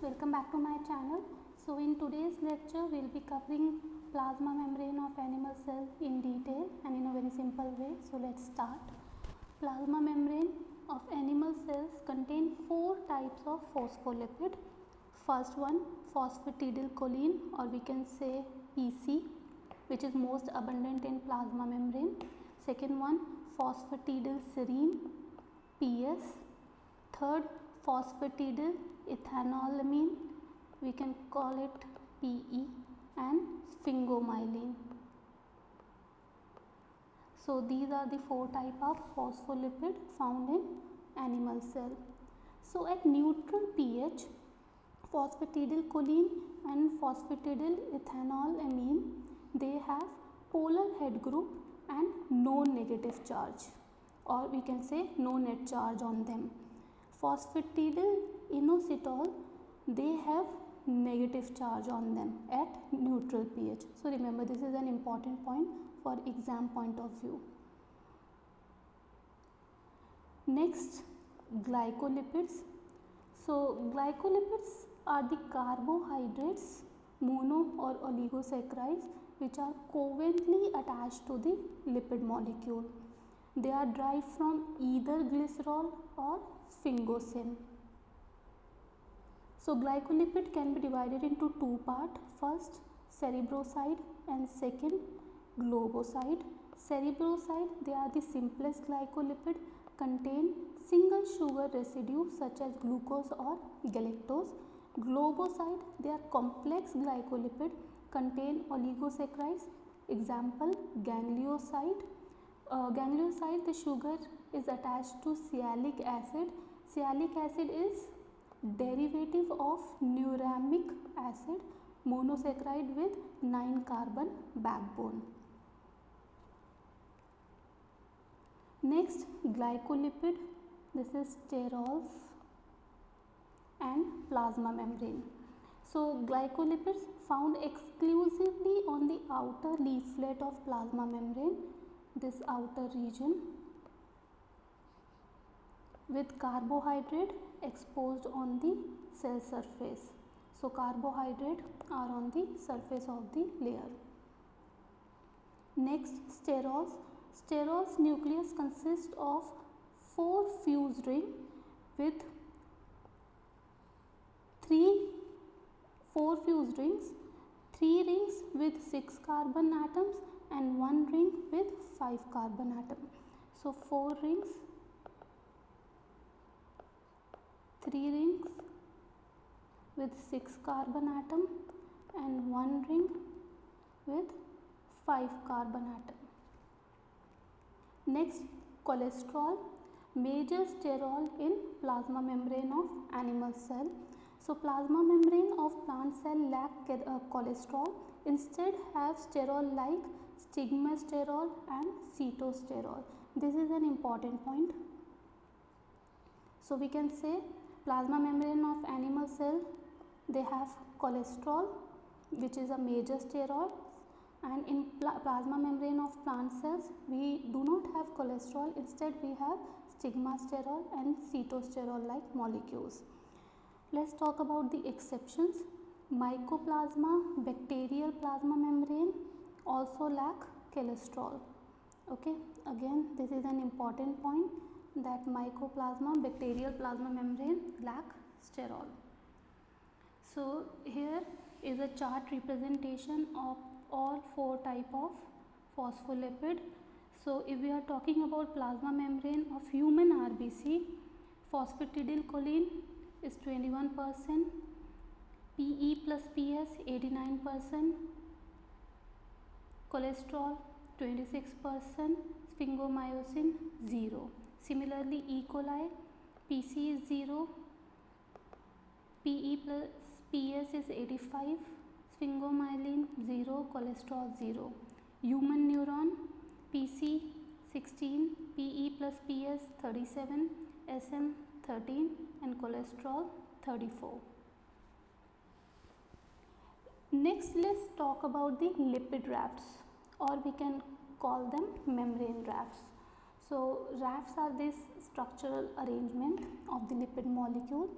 welcome back to my channel. So in today's lecture we will be covering plasma membrane of animal cell in detail and in a very simple way. So let's start. Plasma membrane of animal cells contain 4 types of phospholipid. First one, phosphatidylcholine, or we can say PC, which is most abundant in plasma membrane. Second one, phosphatidylserine, PS. Third, phosphatidylethanolamine, we can call it PE, and sphingomyelin. So these are the 4 types of phospholipid found in animal cell. So at neutral pH, phosphatidylcholine and phosphatidylethanolamine, they have polar head group and no negative charge, or we can say no net charge on them. Phosphatidylinositol, they have negative charge on them at neutral pH. So remember, this is an important point for exam point of view. Next, glycolipids. So glycolipids are the carbohydrates, mono or oligosaccharides, which are covalently attached to the lipid molecule. They are derived from either glycerol or sphingosine. So glycolipid can be divided into 2 parts. First, cerebroside, and second, globoside. Cerebroside, they are the simplest glycolipid, contain single sugar residue such as glucose or galactose. Globoside, they are complex glycolipid, contain oligosaccharides. Example, ganglioside. Ganglioside, the sugar is attached to sialic acid. Sialic acid is derivative of neuramic acid, monosaccharide with 9 carbon backbone. Next, glycolipid, this is sterols and plasma membrane. So glycolipids found exclusively on the outer leaflet of plasma membrane, this outer region, with carbohydrate exposed on the cell surface. So carbohydrate are on the surface of the layer. Next, sterols. Sterols nucleus consists of 4 fused rings with 4 fused rings, 3 rings with 6 carbon atoms and 1 ring with 5 carbon atom. So 4 rings, 3 rings with 6 carbon atom and 1 ring with 5 carbon atom. Next, cholesterol, major sterol in plasma membrane of animal cell. So plasma membrane of plant cell lack cholesterol, instead have sterol like stigmasterol and cetosterol. This is an important point. So we can say plasma membrane of animal cell, they have cholesterol, which is a major sterol, and in plasma membrane of plant cells we do not have cholesterol, instead we have stigmasterol and cetosterol like molecules. Let's talk about the exceptions. Mycoplasma, bacterial plasma membrane also lack cholesterol. Okay, again this is an important point, that mycoplasma, bacterial plasma membrane lack sterol. So here is a chart representation of all 4 types of phospholipid. So if we are talking about plasma membrane of human RBC, phosphatidylcholine is 21%, PE plus PS 89%, cholesterol 26%, sphingomyelin 0. Similarly, E. coli, PC is 0, PE plus PS is 85, sphingomyelin 0, cholesterol 0. Human neuron, PC 16, PE plus PS 37, SM 13 and cholesterol 34. Next, let's talk about the lipid rafts, or we can call them membrane rafts. So rafts are this structural arrangement of the lipid molecule.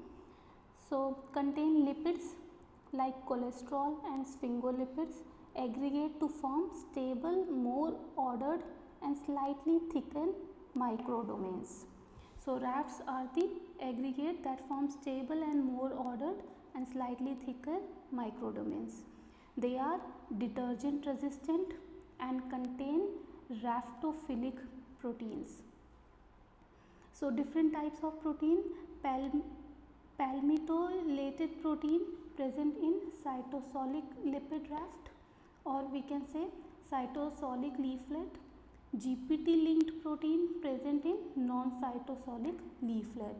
So contain lipids like cholesterol and sphingolipids aggregate to form stable, more ordered and slightly thickened microdomains. So rafts are the aggregate that form stable and more ordered and slightly thicker microdomains. They are detergent resistant and contain raftophilic proteins. So different types of protein: palmitoylated protein present in cytosolic lipid raft, or we can say cytosolic leaflet. GPT linked protein present in non-cytosolic leaflet.